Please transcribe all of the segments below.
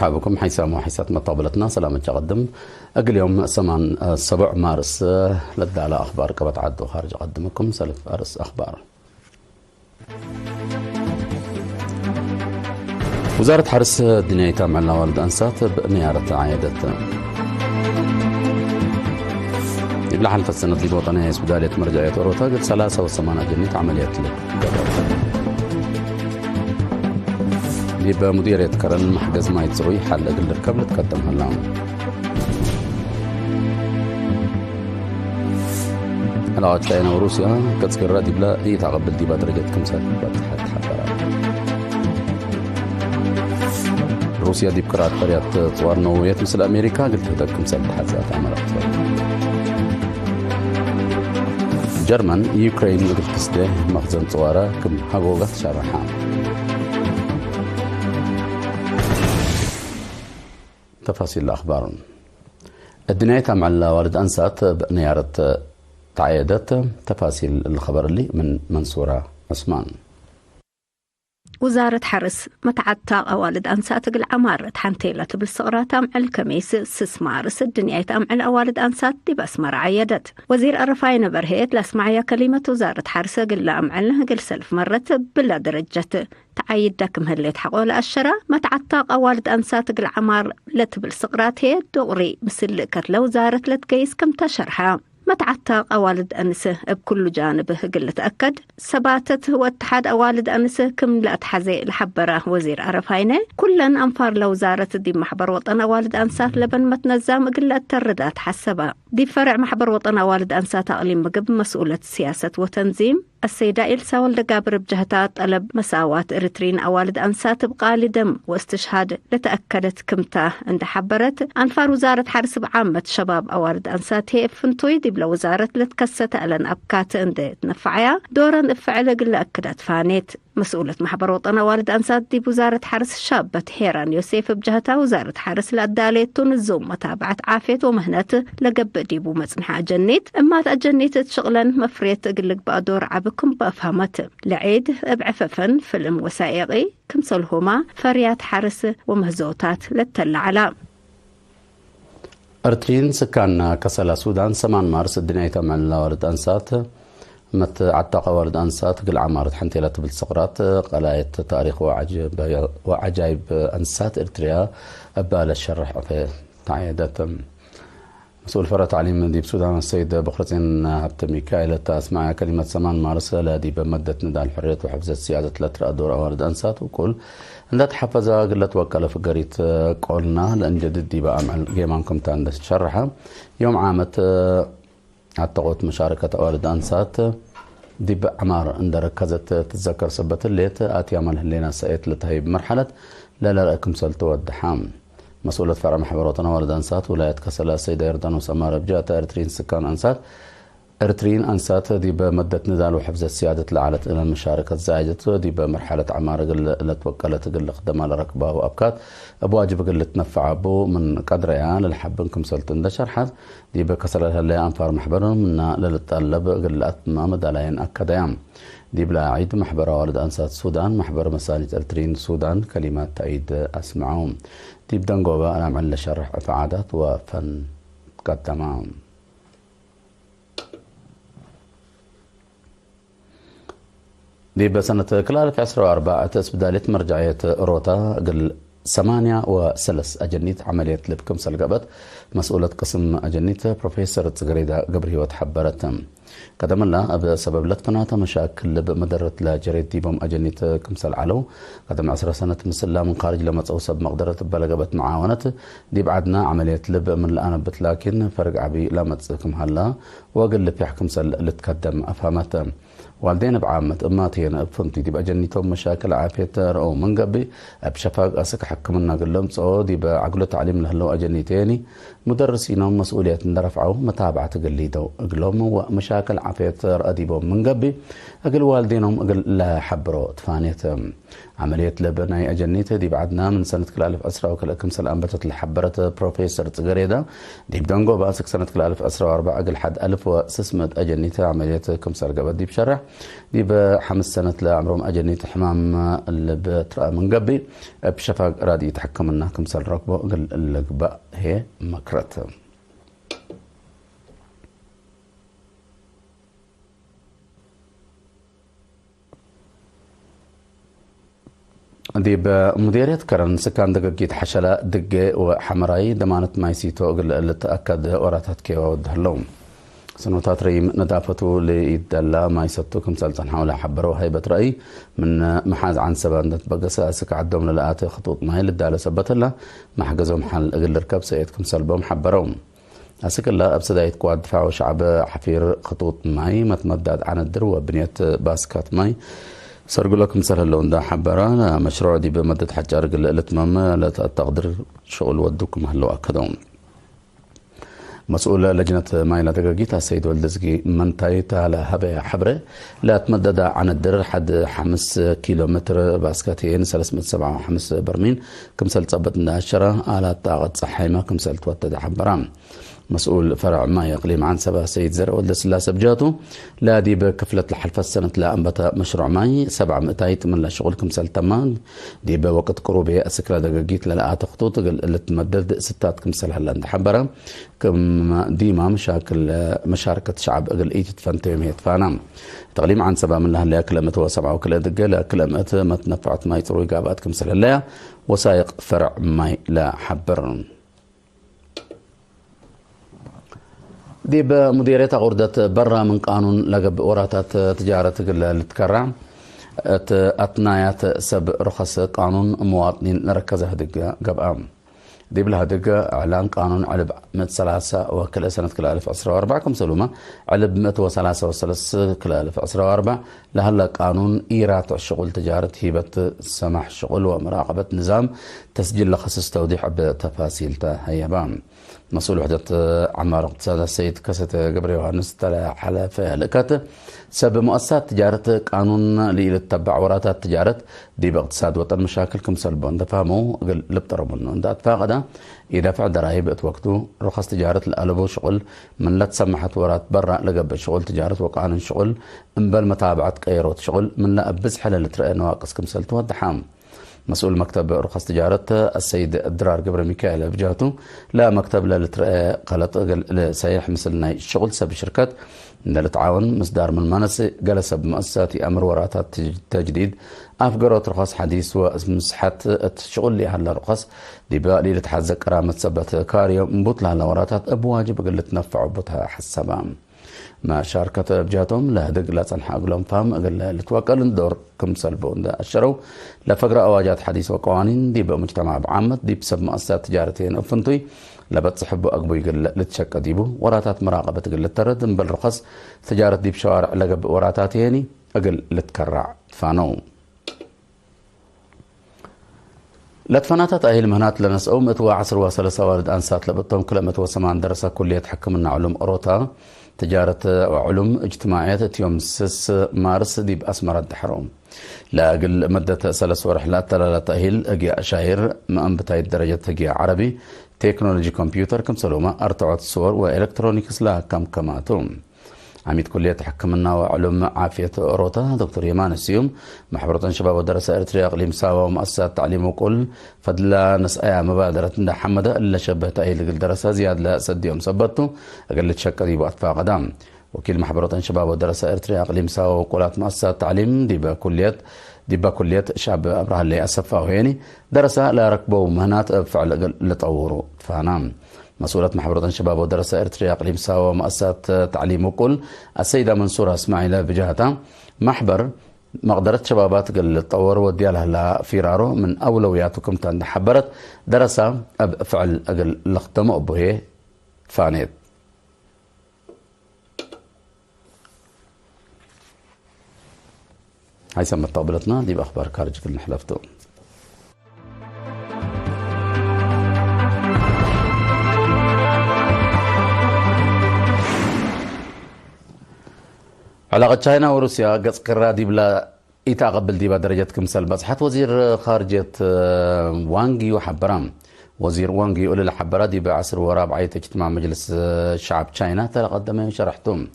مرحبا بكم حيسام وحيسات مطابلتنا سلام تقدم أقل يوم 7 مارس لدى على أخبار كبت عدو خارج أقدمكم سلف أرس أخبار. وزارة حرس الدنيا يتابع والد أنسات بنيارة عيادة يبلع حلفة السنة الوطنية سبدالية مرجعية أوروتا قد 83 جنيت عملية يبقى مدير يتكرن محجز ما يتسوي حل أقل الركب لتقدم هالعام. العواد تاينا وروسيا كتسكر رادي بلا يتعقبل ديبا درجة كمسات باتحاد حفرات روسيا دي بكرات بريات طوار نوويات مثل أمريكا قلت هدى كمسات بحزات عملات جرمن يوكرين قلت كسده مخزن طوارة كم هقوغة شرحان. تفاصيل الأخبار. الدنيا تمع والد أنسات بنيارة تعيادات. تفاصيل الخبر اللي من منصورة عثمان. وزارة حرس متعتا والد أنسات قل عمارة حنتيلة بالصغرى تامع الكميس سسمارس الدنيا تامع والد أنسات دي بأسمر عيادت وزير الرفاين برهيت لاسمعيا كلمة وزارة حرس قل لأمعلها قل سلف مرت بلا درجة تعيد داكم هاللي تحقوا لأشرة متعتا والد أنسات قل عمار لتبالصغرات هي دغري مثل كتلة وزارة لتقيس كم تشرحها متعتا أوالد أنسة بكل جانبه قل تأكد سباتت هو اتحاد أوالد أنسة كم لا تحزي الحبرة وزير أرفاينة كلن أنفار لوزارة دي محبر وطن أوالد أنسات لبن متنزام قل التردات حسبا دي فرع محبر وطن أوالد أنسات أقليم مقب مسؤولة سياسة وتنظيم السيدة إلسا والدقابر بجهتات طلب مساواة إريترين أوالد أنسات بقال دم واستشهاد لتأكدت كمتا عند حبرت أنفار وزارة حرس بعامة شباب أوالد أنسات هي فنتوي دي بلا وزارة لتكست ألن أبكات عند تنفعيا دورا افعل قل أكدت فانيت مسؤولة محبر وطن أوالد أنسات دي بوزارة حرس شابة هيران يوسيف بجهتها وزارة حرس لأدالي تنزوم متابعة عافية ومهنة لقب ديبو مصنحة جنيت أما تأجنيت شغلا مفريت قلق بأدور عبكم بأفهمت لعيد بعففن فيلم وثائقي كمسلهما فريات حرس ومهزوتات للتلعلا. أرترين سكان كسلا سودان 8 مارس الدنيا تمعن والد أنسات مت عتاق والد أنسات قل عمارة حنتيلة بالصقرات قلاية تاريخ وعجائب أنسات إرتريا أبال الشرح في تعيادات مسؤول فرع تعليم ديب سودان السيد بخرتين عبد ميكائيل تسمع كلمة 8 مارس الذي بمدة نداء الحرية وحفظ السيادة لتر أدور والد أنسات وكل عندها تحفظ قلت وكالة في قريت قولنا لأن جدد دي بقى مع جيمانكم تاندس شرحة يوم عامت عتقوت مشاركة والد أنسات دي بعمار عند ركزت تتذكر سبت الليت آتي عمل هلينا سأيت لتهيب مرحلة لا لكم سلت والدحام مسؤولة فرع محور وطن والد أنسات ولاية كسلا السيدة يردان وسمارة بجاءت إرترين سكان أنسات إرترين أنسات دي بمدة نزال وحفظ السيادة لعلت إلى المشاركة الزايدة دي بمرحلة عمارة قل توكلت قل خدمة لركبة وأبكات أبواجب قل تنفع أبو من قدر يعني للحبنكم سلطن ده شرحت دي بكسلا هلا أنفار محبرهم من للطلب قل أتمام دالين أكدام دي بلا عيد محبر والد أنسات السودان محبر مساجد إرترين السودان كلمات تأييد أسمعهم دي بدنقوبة أنا معل شرح أفعادات وفن قدمهم دي بسنة كلالة 2004 تسبدالت مرجعية روتا قل 8 وسلس أجنيت عملية لبكم سلقبت مسؤولة قسم أجنيت بروفيسور تسقريدا قبري وتحبرت قدم الله بسبب لتقناة مشاكل بمدرة لجريد ديبهم أجنيت كمسل علو قدم 10 سنة مسلا من خارج لما توصب مقدرة بلقبت معاونة دي بعدنا عملية لب من الآن بت لكن فرق عبي لما تسكم هلا وقل لب يحكم سل لتقدم أفهمت والدين بعامة أماتين بفهمتي دي بأجنيتهم مشاكل عافية أو من قبي بشفاق أسك حكمنا قلهم صعودي بعقله تعليم لهلو أجنيتيني مدرسينهم مسؤولية ندرفعوا متابعة قليدو قلهم ومشاكل عافية أديبهم من قبي أقل والدينهم أقل لا حبروا تفانيت عملية لبناي أجنيته دي بعدنا من سنة كل ألف أسرة وكل كم سنة أنبتت لحبرة بروفيسور تقريدا دي بدنقو باسك سنة كل ألف أسرة وأربعة أقل حد 1600 أجنيته عملية كم سنة قبل دي بشرح دي بحمس سنة لعمرهم أجنيت حمام اللي بترأى من قبي بشفاق رادي يتحكمنا كمسال ركبه اللقباء هي مكرت دي بمديرية كرن سكان دقيقة حشلة دقة وحمراي دمانت مايسيتو اللي تأكد وراتات كيوا ودهلهم سنوات ريم ندافته ليدلا مايستو كمسال حولها حبروا هاي بترأي من محاز عن سباندة بقسا سك عدهم للآت خطوط ماي للدالة سبت الله ما حجزهم حل أقل ركب سيد كمسال بهم حبرهم أسك الله أبسدايت قواد دفاع وشعب حفير خطوط ماي متمدد عن الدرو وبنية باسكات ماي سرقوا لكم سهل اللون ده حبرا مشروع دي بمدة حجار الاتمام لتقدر شغل ودوكم هلو أكدهم مسؤول لجنة مايلة دقاقيتها السيد والدزقي منتايت على هبايا حبرة لا تمدد عن الدر حد 5 كيلومتر باسكاتين 375 برميل كمسال تصبت الناشرة على طاقة صحيمة كمسال توتد حبرام مسؤول فرع ما يقليم عن سبا سيد زرع ولد سلاسة بجاته لا دي بكفلة الحلفة السنة لا أنبتا مشروع ماي 700 من لا شغل كمسال تمان دي بوقت قروبي أسكرا دقاقيت للا خطوط اللي تمدد 6 كمسال هلا حبرة كم ديما مشاركة شعب أقل إيجت فانتيم يتفانام تقليم عن سبا من لها اللي كلمة وسبعة وكلا دقة لا كلمة ما تنفعت ماي تروي قابات كمسال هلا وسايق فرع ماي لا حبر دي بمديرية غردة برا من قانون لقب وراتات تجارة التكرع أتنايات سب رخص قانون مواطنين لركزة هدقة قبام دي بلها دقة إعلان قانون علب 103 وكل سنة كل 1014 كم سلومة علب 103 كل 1014 لهلا قانون إيرات الشغل تجارة هيبة سماح الشغل ومراقبة نظام تسجيل لخص توضيح بتفاصيل هيبان مسؤول وحدة عمار اقتصاد السيد كاسة قبري وهنس تلا حلفة لكات سبب مؤسسات تجارة قانون لتتبع وراتات تجارة دي باقتصاد وطن مشاكل كم سلبون دفهمو لبطرمون اندات فاقدا إذا فعل درايب وقته رخص تجارة الألبو شغل من لا تسمحت ورات برا لقب شغل تجارة وقانون شغل انبال متابعة قيروت شغل من لا أبز حلل ترأي نواقص كم سلتو الدحام مسؤول مكتب رخص تجارة السيد الدرار قبر ميكائيل بجاته لا مكتب للترأي قلت سيح مثلنا الشغل سب شركات للتعاون مصدار من منس جلس بمؤسسات أمر وراتات تجديد أفقرت رخص حديث ومسحت الشغل اللي هلا رخص دي بقى اللي تحزق كرامة سبت كاريو مبطلها لوراتات أبواجب قل تنفع بطها حسبام ما شاركت بجاتهم لا دق لا تنحق لهم فهم قال لتوكل ندور كم سلبون ده الشرو لفقرة أواجات حديث وقوانين دي بمجتمع بعامة دي بسبب مؤسسات تجارتين أفنطي لبت صحبه أقبو يقل لتشك ديبو وراتات مراقبة قل الترد بالرخص تجارة دي بشوارع لقب وراتات يعني أقل لتكرع فانو لتفناتات أهل مهنات لنسأو متوا عصر وثلاثة والد أنسات لبطهم كل متوا سمان درسة كلية حكمنا علوم أوروتا تجارة وعلوم اجتماعيات يوم 6 مارس دي بأسمر الدحروم لا أقل مدة 3 ورحلات لا تأهيل أجي شاعر ما بتاعي درجة أجي عربي تكنولوجي كمبيوتر كم سلومة أرتعت الصور وإلكترونيكس لا كم كماتهم عميد كلية حكمنا وعلوم عافية أوروتا دكتور يمان السيوم محبرة شباب ودراسة إريتريا إقليم ساوا ومؤسسات تعليم وقل فضلا نسأيا مبادرة حمد إلا شبه تأهيل الدراسة زياد لا سد يوم سبته أقل تشك دي بأطفاء قدام وكيل محبرة شباب ودراسة إريتريا إقليم ساوا وقولات مؤسسات تعليم دي بكلية شعب أبرها اللي أسفا وهيني درسة لا ركبوا مهنات فعل لطوروا فنام مسؤولة محبرة شباب ودراسة إريتريا إقليم ساوا ومؤسسات تعليم وقل السيدة منصورة إسماعيل بجهتها محبر مقدرة شبابات قل تطور وديالها لها فرارو من أولوياتكم حبرت درسة فعل أقل لختم أبوه فانيت هاي سمت طابلتنا دي بأخبار خارج كل نحلفتو علاقة تشاينا وروسيا قص قرا دي بلا إيتا قبل دي بدرجة كمسال بصحت وزير خارجية وانغي وحبرام وزير وانغ يقول للحبرة دي بعصر ورابعية اجتماع مجلس الشعب تشاينا تقدم شرحتم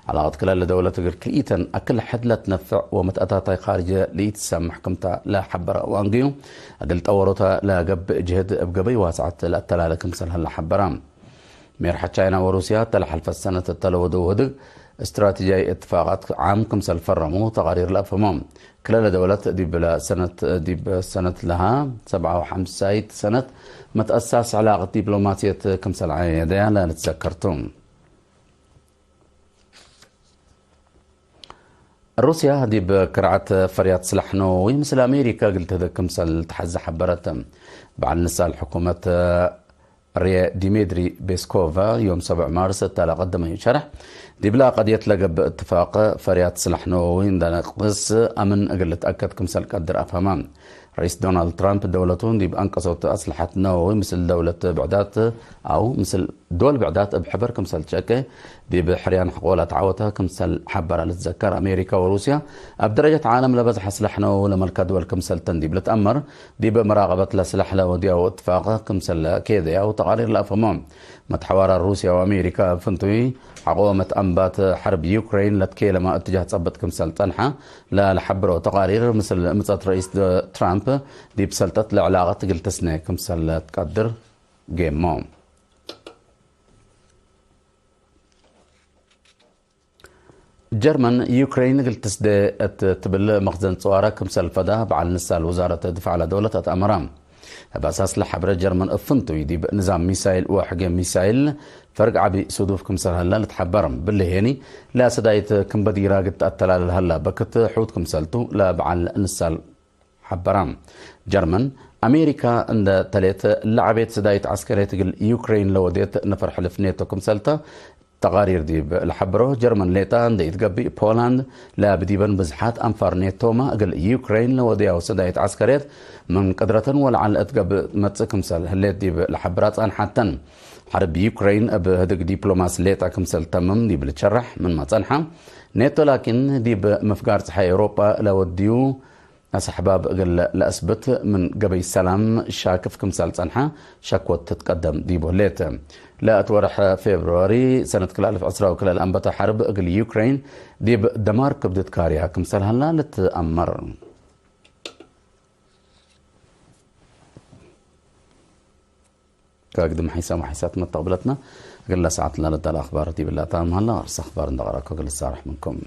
علاقات كلا دولة كريتا أكل حد لا تنفع ومتأتاتا خارجة ليتسام محكمتا لا حبرة وانغيو أقلت أوروتا لا قب جهد بقبي واسعة لا تلا كمسل هلا حبرة ميرحة تشاينا وروسيا تلحل في السنة التلودو ودق استراتيجية اتفاقات عام كمسل فرمو تقارير الأفهمام كلا دولة دي بسنة لها 57 سنة متأسس علاقة دبلوماسية كمسل عيادة لا نتذكرتم روسيا دي بكرعة فريات سلاح نووي مثل أمريكا قلت هذا كمسل تحزة حبرت بعد نساء الحكومة ديميتري بيسكوفا يوم 7 مارس تلا قدم يشرح دي بلا قد يتلقى باتفاق فريات سلاح نووي قص أمن أقل تأكد كمسل قدر أفهمان رئيس دونالد ترامب دولتون دي بأنقصت أسلحة نووي مثل دولة بعدات أو مثل دول بعدات بحبر كمسل تشاكي دي بحريان حقولة تعوتها كمسل حبر لتذكر أمريكا وروسيا بدرجة عالم لبزح سلاح نووي لملكة دول كمسل تندي بلتأمر دي بمراقبة لسلاح لوديا واتفاق كمسل كيدي أو تقارير الأفهمام متحوار روسيا وأمريكا فنتوي عقومة أنبات حرب يوكرين لتكي لما اتجاه تصبت كمسل تنحى لا لحبر وتقارير مثل رئيس ترامب دي بسلطة العلاقة قلت سنة كمسل تقدر جيم موم جرمن يوكرين قلت تسدي تبل مخزن صوارة كمسل فدا بعد نسال وزارة الدفاع على دولة أمرام بأساس لحبر جرمن افنتو يدي بنظام ميسايل وحق ميسايل فرق عبي صدوف كمسل هلا لتحبرم باللي هيني لا سدايت كم بدي راقد التلال هلا بكت حوت كمسلتو لا بعل نسال حبرام جرمن أمريكا عند تلات لعبت سدايت عسكرية يوكرين لو ديت نفر حلف نيتو كمسلتا تقارير دي الحبرو جرمن ليتا عند يتقبي بولند لا بديبن بزحات أنفار نيتوما قل يوكرين لو ديو سدايت عسكرية من قدرة ولعل اتقب متسكمسل هليت دي الحبرات أن حتى حرب يوكرين بهدق ديبلوماس ليتا كمسل تمم دي بلتشرح من ما تنحى نيتو لكن دي بمفقار صحي أوروبا لو ديو أصحباب قل لأثبت من قبل السلام شاكف كمسال صنحة شكوى تتقدم دي بوليت لا أتورح فبراير سنة كل 1010 وكل الأنبطة حرب قل يوكرين دي بدمار كبدت كاريها كمسال هلا لتأمر كاقدم حيسام وحيسات متقبلتنا قل ساعتنا لدى الأخبار دي بالله تام هلا أرس أخبار ندغرك وقل السارح منكم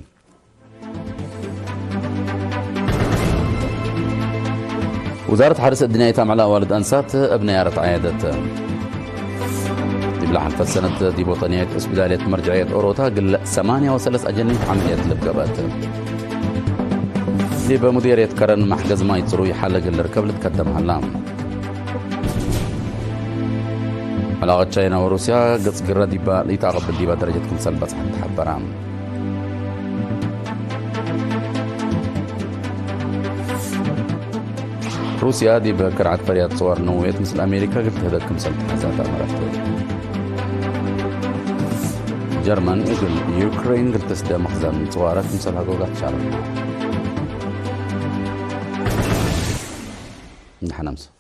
وزارة حرس الدنيا تعمل والد أنسات ابن يارة عيادة دي بلحن فالسنة دي بوطنية اسبدالية مرجعية أوروتا قل 8 أجنة عملية لبقبات دي بمديرية كرن محجز ما يتصروا يحلق الركب لتقدم هلام علاقة تشاينا وروسيا قص قرر ديبا ليتاقب ديبا درجة كمسل بس حتى حبرام روسيا دي بكرعة فريات صور نووية مثل أمريكا قلت هذا كمسل تحزات أمرته جرمن يقول يوكرين قلت تسدى مخزن صوارة مثل هقوقات شعرنا نحن نمسه